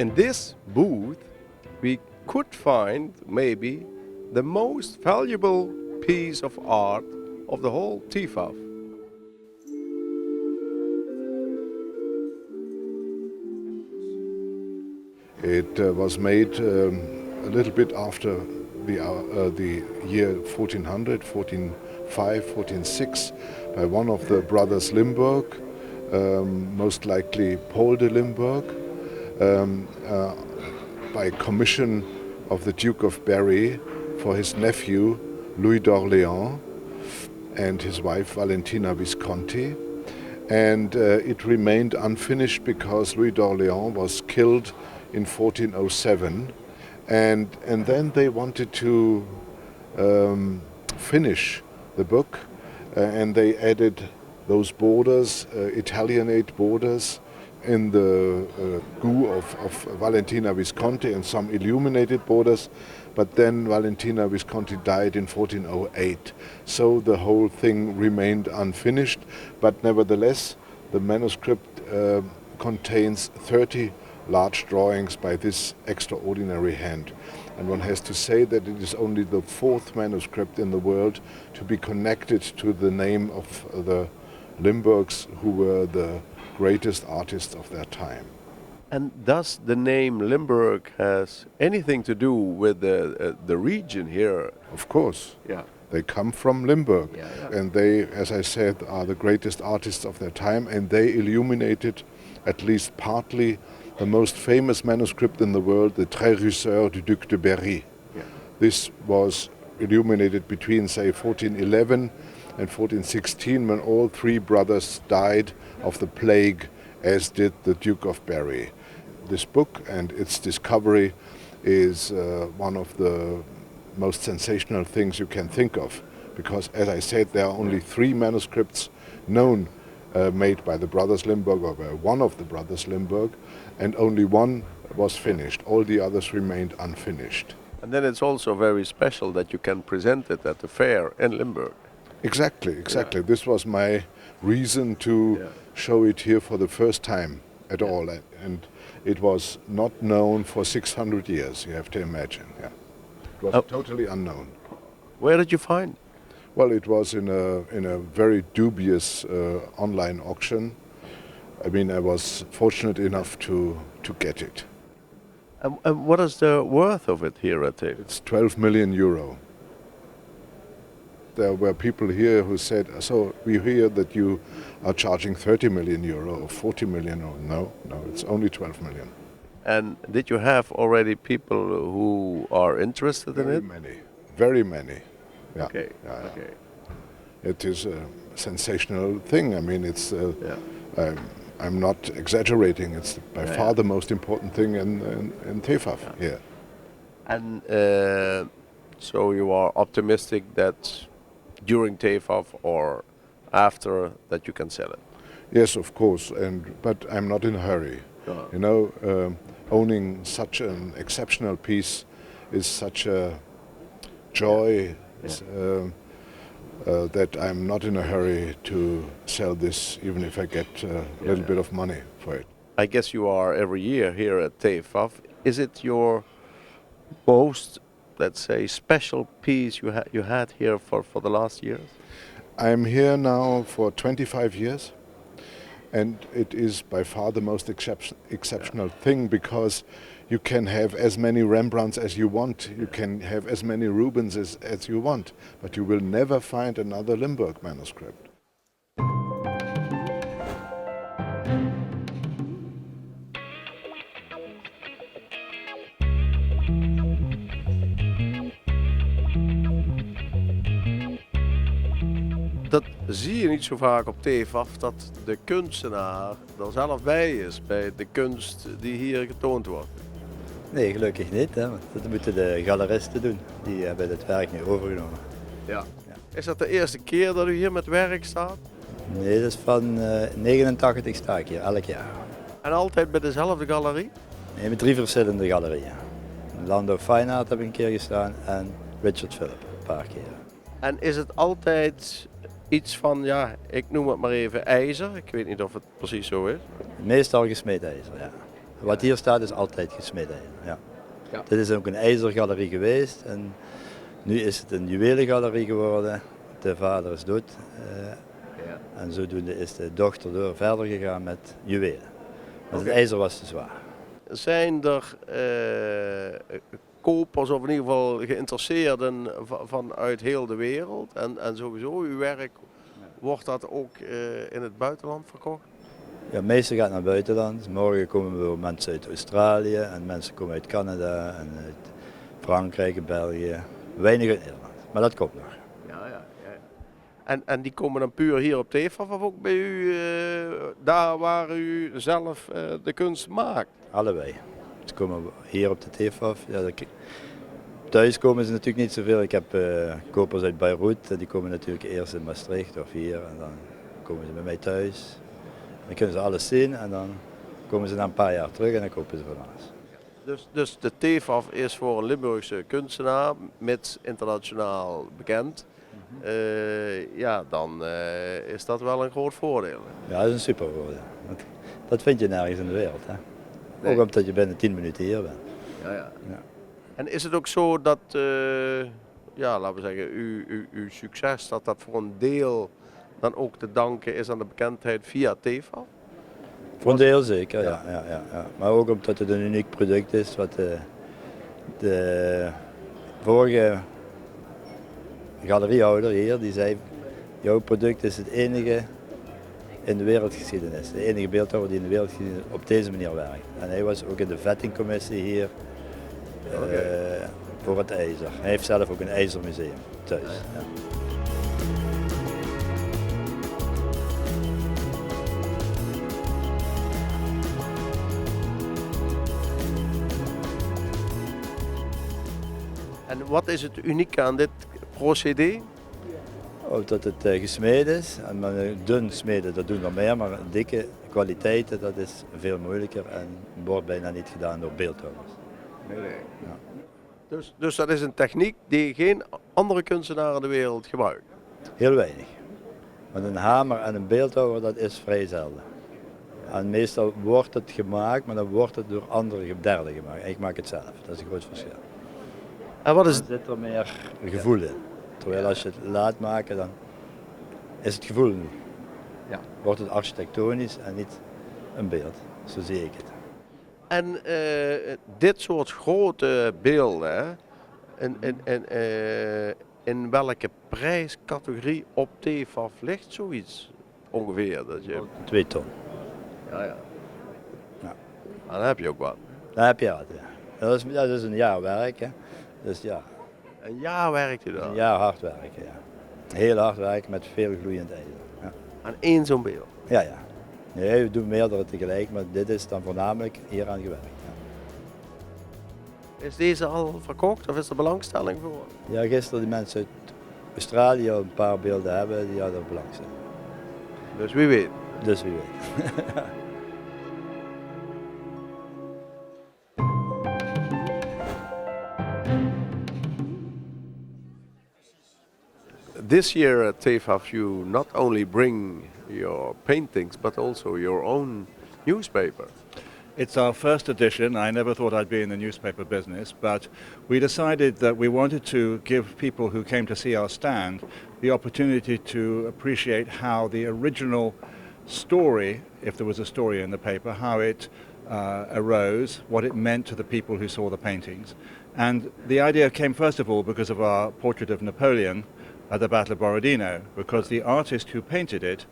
In this booth, we could find maybe the most valuable piece of art of the whole TEFAF. It was made a little bit after the year 1400, 1405, 1406 by one of the brothers Limburg, most likely Paul de Limburg, by commission of the Duke of Berry for his nephew Louis d'Orléans and his wife Valentina Visconti. And it remained unfinished because Louis d'Orléans was killed in 1407, and then they wanted to finish the book, and they added those borders, Italianate borders, in the goo of Valentina Visconti and some illuminated borders, but then Valentina Visconti died in 1408, so the whole thing remained unfinished, but nevertheless the manuscript contains 30 large drawings by this extraordinary hand. And one has to say that it is only the fourth manuscript in the world to be connected to the name of the Limburgs, who were the greatest artists of their time. And does the name Limburg has anything to do with the region here? Of course. Yeah. They come from Limburg, Yeah. and they, as I said, are the greatest artists of their time, and they illuminated, at least partly, the most famous manuscript in the world, the Trérousseur du Duc de Berry. Yeah. This was illuminated between, say, 1411 and 1416, when all three brothers died of the plague, as did the Duke of Berry. This book and its discovery is one of the most sensational things you can think of, because, as I said, there are only three manuscripts known made by the brothers Limburg, or by one of the brothers Limburg, and only one was finished. All the others remained unfinished. And then it's also very special that you can present it at the fair in Limburg. Exactly. Yeah. This was my reason to show it here for the first time at all, and it was not known for 600 years, you have to imagine. Yeah. It was totally unknown. Where did you find? Well, it was in a very dubious online auction. I mean, I was fortunate enough to get it. And what is the worth of it here at TEFAF? It's 12 million euro. There were people here who said, so we hear that you are charging 30 million euro or 40 million. Or no, it's only 12 million. And did you have already people who are interested in it? Very many. Yeah. Okay. Yeah. Okay. It is a sensational thing. I mean, it's. I'm not exaggerating. It's by far the most important thing in TEFAF here. And so you are optimistic that during TEFAF or after that you can sell it? Yes, of course. But I'm not in a hurry. You know, owning such an exceptional piece is such a joy. That I'm not in a hurry to sell this, even if I get a little bit of money for it. I guess you are every year here at TEFAF. Is it your most, let's say, special piece you had here for the last years? I'm here now for 25 years, and it is by far the most exceptional thing, because you can have as many Rembrandts as you want, you can have as many Rubens as you want, but you will never find another Limburg manuscript. Dat zie je niet zo vaak op TEFAF, dat de kunstenaar er zelf bij is bij de kunst die hier getoond wordt. Nee, gelukkig niet. Hè, want dat moeten de galeristen doen. Die hebben het werk nu overgenomen. Ja. Is dat de eerste keer dat u hier met werk staat? Nee, dat is van 89 sta ik hier, elk jaar. En altijd bij dezelfde galerie? Nee, met 3 verschillende galerieën. Landau Fine Art heb ik een keer gestaan en Richard Philip een paar keer. En is het altijd iets van, ja, ik noem het maar even ijzer? Ik weet niet of het precies zo is. Meestal gesmeed ijzer, ja. Wat hier staat is altijd gesmeden. Ja. Ja. Dit is ook een ijzergalerie geweest en nu is het een juwelengalerie geworden. De vader is dood en zodoende is de dochter door verder gegaan met juwelen. Want het ijzer was te zwaar. Zijn er kopers of in ieder geval geïnteresseerden vanuit heel de wereld? En sowieso, uw werk, wordt dat ook in het buitenland verkocht? Ja, meestal gaat naar het buitenland. Morgen komen weer mensen uit Australië en mensen komen uit Canada en uit Frankrijk en België. Weinig uit Nederland, maar dat komt nog. Ja. En die komen dan puur hier op TEFAF of ook bij u, daar waar u zelf de kunst maakt? Allebei. Ze komen hier op de TEFAF. Ja, thuis komen ze natuurlijk niet zoveel. Ik heb kopers uit Beirut, die komen natuurlijk eerst in Maastricht of hier en dan komen ze bij mij thuis. Dan kunnen ze alles zien en dan komen ze na een paar jaar terug en dan kopen ze van alles. Dus de TEFAF is voor een Limburgse kunstenaar, mits internationaal bekend, dan is dat wel een groot voordeel. Ja, dat is een super voordeel. Dat vind je nergens in de wereld. Hè? Nee. Ook omdat je binnen 10 minuten hier bent. Ja. En is het ook zo dat, laten we zeggen, uw succes, dat voor een deel dan ook te danken is aan de bekendheid via TEFAF? Voor een deel zeker, ja. Maar ook omdat het een uniek product is. Wat de vorige galeriehouder hier, die zei, jouw product is het enige in de wereldgeschiedenis. De enige beeldhouwer die in de wereldgeschiedenis op deze manier werkt. En hij was ook in de vettingcommissie hier voor het ijzer. Hij heeft zelf ook een ijzermuseum thuis. Ja. En wat is het unieke aan dit procedé? Dat het gesmeden is. En maar dun smeden, dat doen we meer, maar dikke kwaliteiten, dat is veel moeilijker en wordt bijna niet gedaan door beeldhouwers. Nee. Ja. Dus dat is een techniek die geen andere kunstenaar in de wereld gebruikt? Heel weinig. Want een hamer en een beeldhouwer, dat is vrij zelden. En meestal wordt het gemaakt, maar dan wordt het door andere derden gemaakt. Ik maak het zelf, dat is een groot verschil. En wat is Dan zit er meer gevoel in. Terwijl als je het laat maken, dan is het gevoel niet. Ja. Wordt het architectonisch en niet een beeld. Zo zie ik het. En dit soort grote beelden, hè, in welke prijscategorie op TEFAF ligt zoiets ongeveer? Dat je... 2 ton. Ja. Ja. Dan heb je ook wat. Dan heb je het, ja. Dat is een jaar werk, hè. Dus ja, Een jaar werkt u een daar jaar hard werken, ja. Heel hard werken met veel gloeiend ijzer. Ja. aan één zo'n beeld. Ja. Nee, we doen meerdere tegelijk, maar dit is dan voornamelijk hier aan gewerkt. Ja. Is deze al verkocht of is er belangstelling voor? Ja, gisteren die mensen uit Australië een paar beelden hebben, die hadden belangstelling. Dus wie weet. Dus wie weet. This year at TEFAF you not only bring your paintings but also your own newspaper. It's our first edition. I never thought I'd be in the newspaper business, but we decided that we wanted to give people who came to see our stand the opportunity to appreciate how the original story, if there was a story in the paper, how it arose, what it meant to the people who saw the paintings. And the idea came first of all because of our portrait of Napoleon at the Battle of Borodino, because the artist who painted it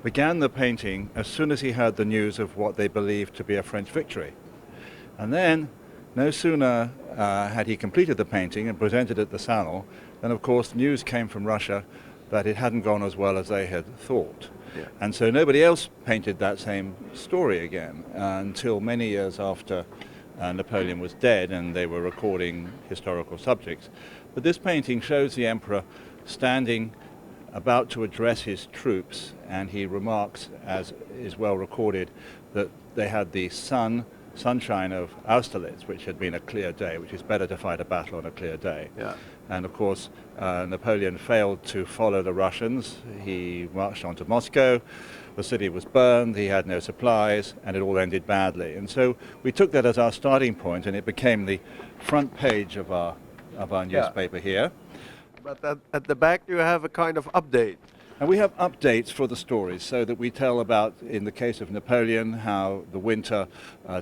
began the painting as soon as he heard the news of what they believed to be a French victory. And then, no sooner had he completed the painting and presented it at the Salon, then of course news came from Russia that it hadn't gone as well as they had thought. Yeah. And so nobody else painted that same story again until many years after Napoleon was dead and they were recording historical subjects. But this painting shows the emperor standing about to address his troops, and he remarks, as is well recorded, that they had the sunshine of Austerlitz, which had been a clear day, which is better to fight a battle on a clear day. Yeah. And of course, Napoleon failed to follow the Russians. He marched on to Moscow, the city was burned, he had no supplies, and it all ended badly. And so we took that as our starting point, and it became the front page of our newspaper here. But at the back you have a kind of update. And we have updates for the stories, so that we tell about, in the case of Napoleon, how the winter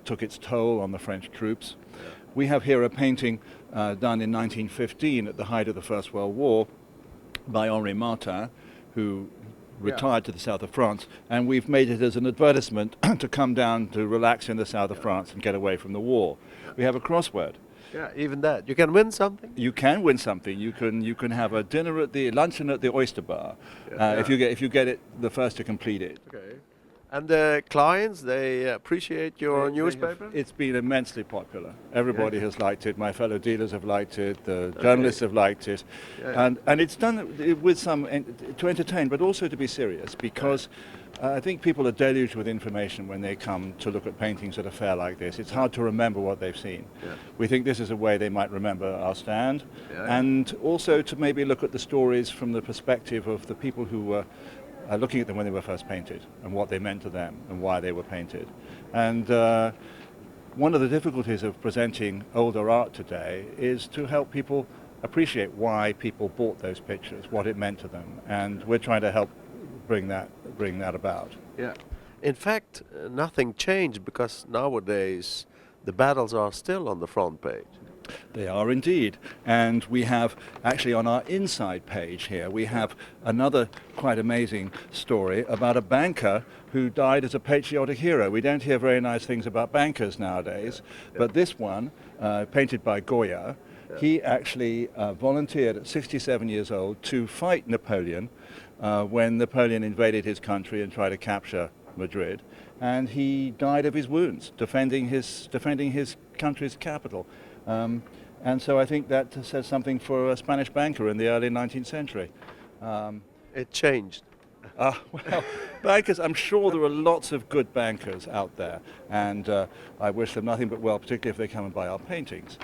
took its toll on the French troops. We have here a painting done in 1915 at the height of the First World War by Henri Martin, who retired to the south of France, and we've made it as an advertisement to come down to relax in the south of France and get away from the war. We have a crossword. Yeah, even that. You can win something. You can win something. You can have a dinner at the luncheon at the oyster bar if you get it the first to complete it. Okay. And the clients, they appreciate your newspaper? It's been immensely popular. Everybody has liked it. My fellow dealers have liked it. The journalists have liked it, and it's done with some to entertain, but also to be serious, because I think people are deluged with information when they come to look at paintings at a fair like this. It's hard to remember what they've seen. We think this is a way they might remember our stand, and also to maybe look at the stories from the perspective of the people who were looking at them when they were first painted, and what they meant to them and why they were painted. And one of the difficulties of presenting older art today is to help people appreciate why people bought those pictures, what it meant to them, and we're trying to help bring that about. Yeah. In fact, nothing changed, because nowadays the battles are still on the front page. They are indeed, and we have actually on our inside page here, we have another quite amazing story about a banker who died as a patriotic hero. We don't hear very nice things about bankers nowadays, but this one, painted by Goya, he actually volunteered at 67 years old to fight Napoleon when Napoleon invaded his country and tried to capture Madrid, and he died of his wounds defending his country's capital. And so I think that says something for a Spanish banker in the early 19th century. It changed. Well, bankers, I'm sure there are lots of good bankers out there, and I wish them nothing but well, particularly if they come and buy our paintings.